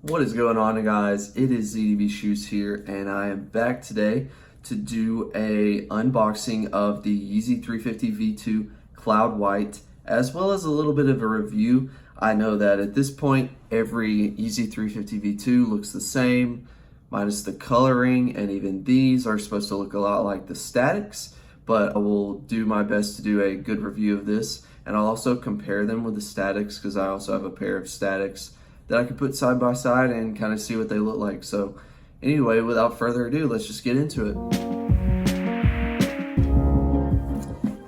What is going on, guys? It is ZDB Shoes here, and I am back today to do a unboxing of the Yeezy 350 V2 Cloud White, as well as a little bit of a review. I know that at this point, every Yeezy 350 V2 looks the same, minus the coloring, and even these are supposed to look a lot like the Statics, but I will do my best to do a good review of this, and I'll also compare them with the Statics because I also have a pair of Statics that I could put side by side and kind of see what they look like. So anyway, without further ado, let's just get into it.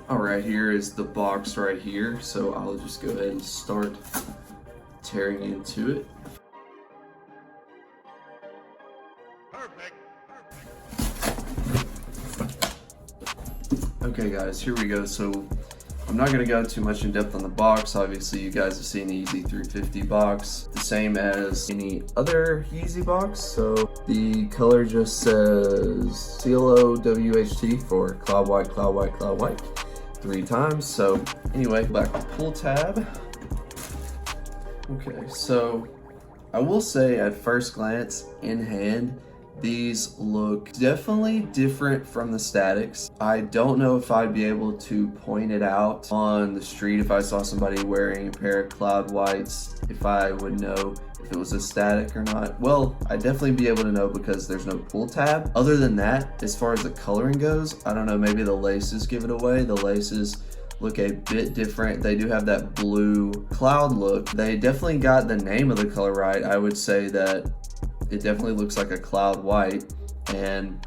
All right, here is the box right here. So I'll just go ahead and start tearing into it. Okay guys, here we go. So I'm not gonna go too much in depth on the box. Obviously you guys have seen the Yeezy 350 box, the same as any other Yeezy box. So the color just says CLOWHT for Cloud White, Cloud White, Cloud White 3 times. So anyway, back to pull tab. Okay, so I will say at first glance, in hand, these look definitely different from the Statics. I don't know if I'd be able to point it out on the street if I saw somebody wearing a pair of Cloud Whites, if I would know if it was a Static or not. Well, I'd definitely be able to know because there's no pull tab. Other than that, as far as the coloring goes, I don't know, maybe the laces give it away. The laces look a bit different. They do have that blue cloud look. They definitely got the name of the color right. I would say that it definitely looks like a Cloud White, and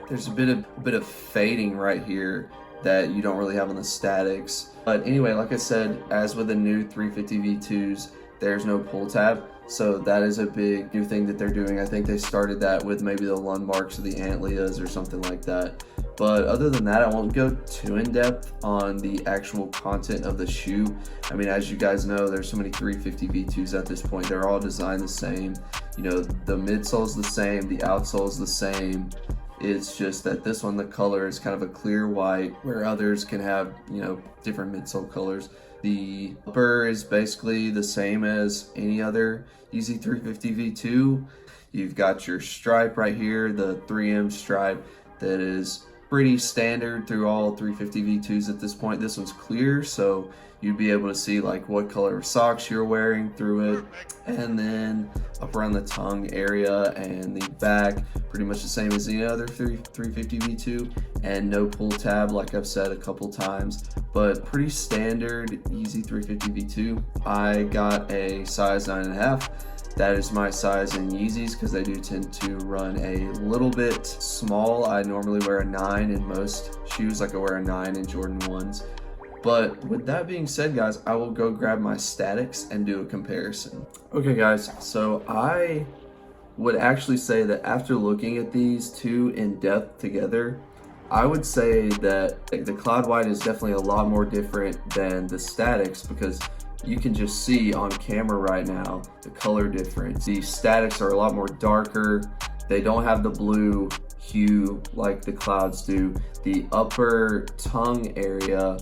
there's a bit of fading right here that you don't really have on the Statics. But anyway, like I said, as with the new 350 V2s, there's no pull tab, so that is a big new thing that they're doing. I think they started that with maybe the Lundmarks or the Antlias or something like that. But other than that, I won't go too in depth on the actual content of the shoe. I mean, as you guys know, there's so many 350 V2s at this point. They're all designed the same. You know, the midsole's the same, the outsole's the same. It's just that this one, the color is kind of a clear white, where others can have, you know, different midsole colors. The upper is basically the same as any other Yeezy 350 V2. You've got your stripe right here, the 3M stripe that is pretty standard through all 350 V2s at this point. This one's clear, so you'd be able to see like what color of socks you're wearing through it. And then up around the tongue area and the back, pretty much the same as any other 350 V2, and no pull tab like I've said a couple times, but pretty standard Yeezy 350 V2. I got a size 9.5. That is my size in Yeezys because they do tend to run a little bit small. I normally wear a 9 in most shoes, like I wear a 9 in Jordan 1s. But with that being said, guys, I will go grab my Statics and do a comparison. Okay guys, so I would actually say that after looking at these two in depth together, I would say that the Cloud White is definitely a lot more different than the Statics because you can just see on camera right now the color difference. The Statics are a lot more darker. They don't have the blue hue like the Clouds do. The upper tongue area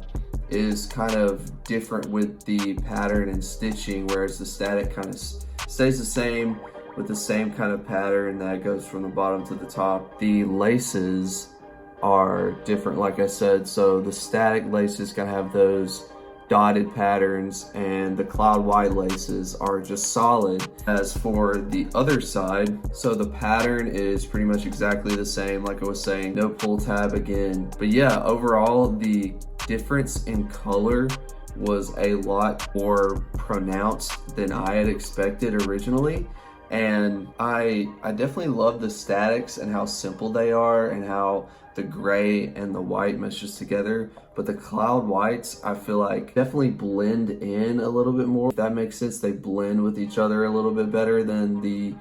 is kind of different with the pattern and stitching, whereas the Static kind of stays the same with the same kind of pattern that goes from the bottom to the top. The laces are different, like I said. So the Static laces kind of have those dotted patterns, and the Cloud White laces are just solid. As for the other side, so the pattern is pretty much exactly the same, like I was saying, no pull tab again. But yeah, overall the difference in color was a lot more pronounced than I had expected originally. And I definitely love the Statics and how simple they are and how the gray and the white meshes together. But the Cloud Whites, I feel like definitely blend in a little bit more. If that makes sense, they blend with each other a little bit better than the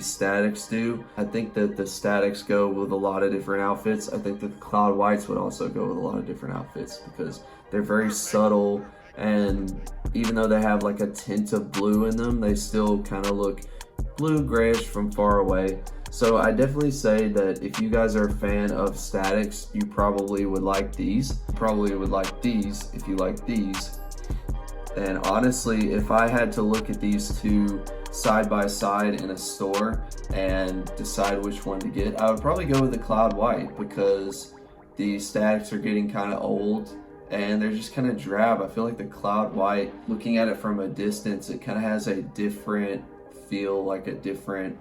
Statics do. I think that the Statics go with a lot of different outfits. I think that the Cloud Whites would also go with a lot of different outfits because they're very subtle, and even though they have like a tint of blue in them, they still kind of look blue grayish from far away. So I definitely say that if you guys are a fan of Statics, you probably would like these. Probably would like these if you like these. And honestly, if I had to look at these two side by side in a store and decide which one to get, I would probably go with the Cloud White because the statics are getting kind of old and they're just kind of drab. I feel like the Cloud White, looking at it from a distance, it kind of has a different feel, like it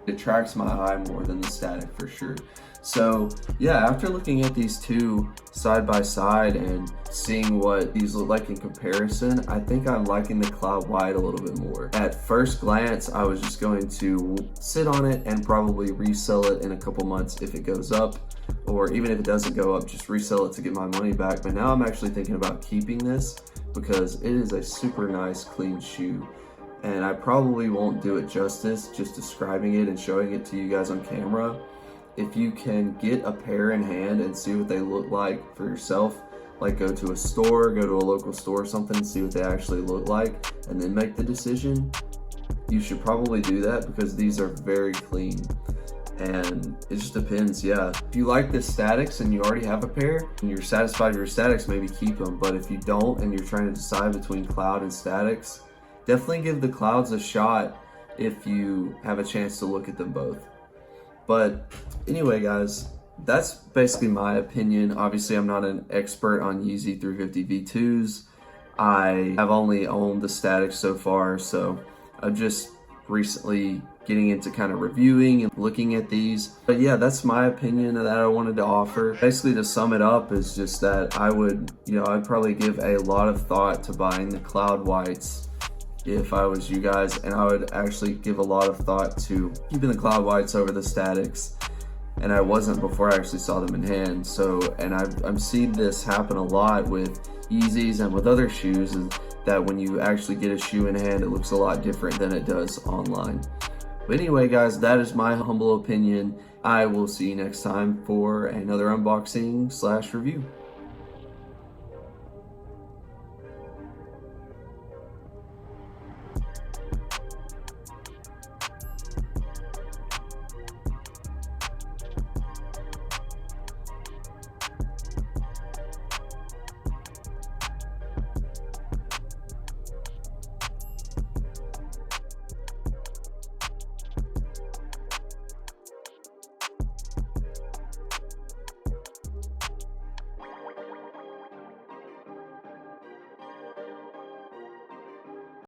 attracts my eye more than the static for sure. So yeah, after looking at these two side by side and seeing what these look like in comparison, I think I'm liking the Cloud White a little bit more. At first glance, I was just going to sit on it and probably resell it in a couple months if it goes up, or even if it doesn't go up, just resell it to get my money back. But now I'm actually thinking about keeping this because it is a super nice, clean shoe. And I probably won't do it justice just describing it and showing it to you guys on camera. If you can get a pair in hand and see what they look like for yourself, like go to a store, go to a local store or something and see what they actually look like, and then make the decision, you should probably do that because these are very clean. And it just depends, yeah. If you like the statics and you already have a pair and you're satisfied with your statics, maybe keep them. But if you don't and you're trying to decide between Cloud and statics, definitely give the Clouds a shot if you have a chance to look at them both. But anyway, guys, that's basically my opinion. Obviously, I'm not an expert on Yeezy 350 V2s. I have only owned the statics so far, so I'm just recently getting into kind of reviewing and looking at these. But yeah, that's my opinion that I wanted to offer. Basically, to sum it up, is just that I'd probably give a lot of thought to buying the Cloud Whites if I was you guys, and I would actually give a lot of thought to keeping the Cloud Whites over the statics. And I wasn't before I actually saw them in hand. So, and I've seen this happen a lot with Yeezys and with other shoes, is that when you actually get a shoe in hand, it looks a lot different than it does online. But anyway, guys, that is my humble opinion. I will see you next time for another unboxing / review.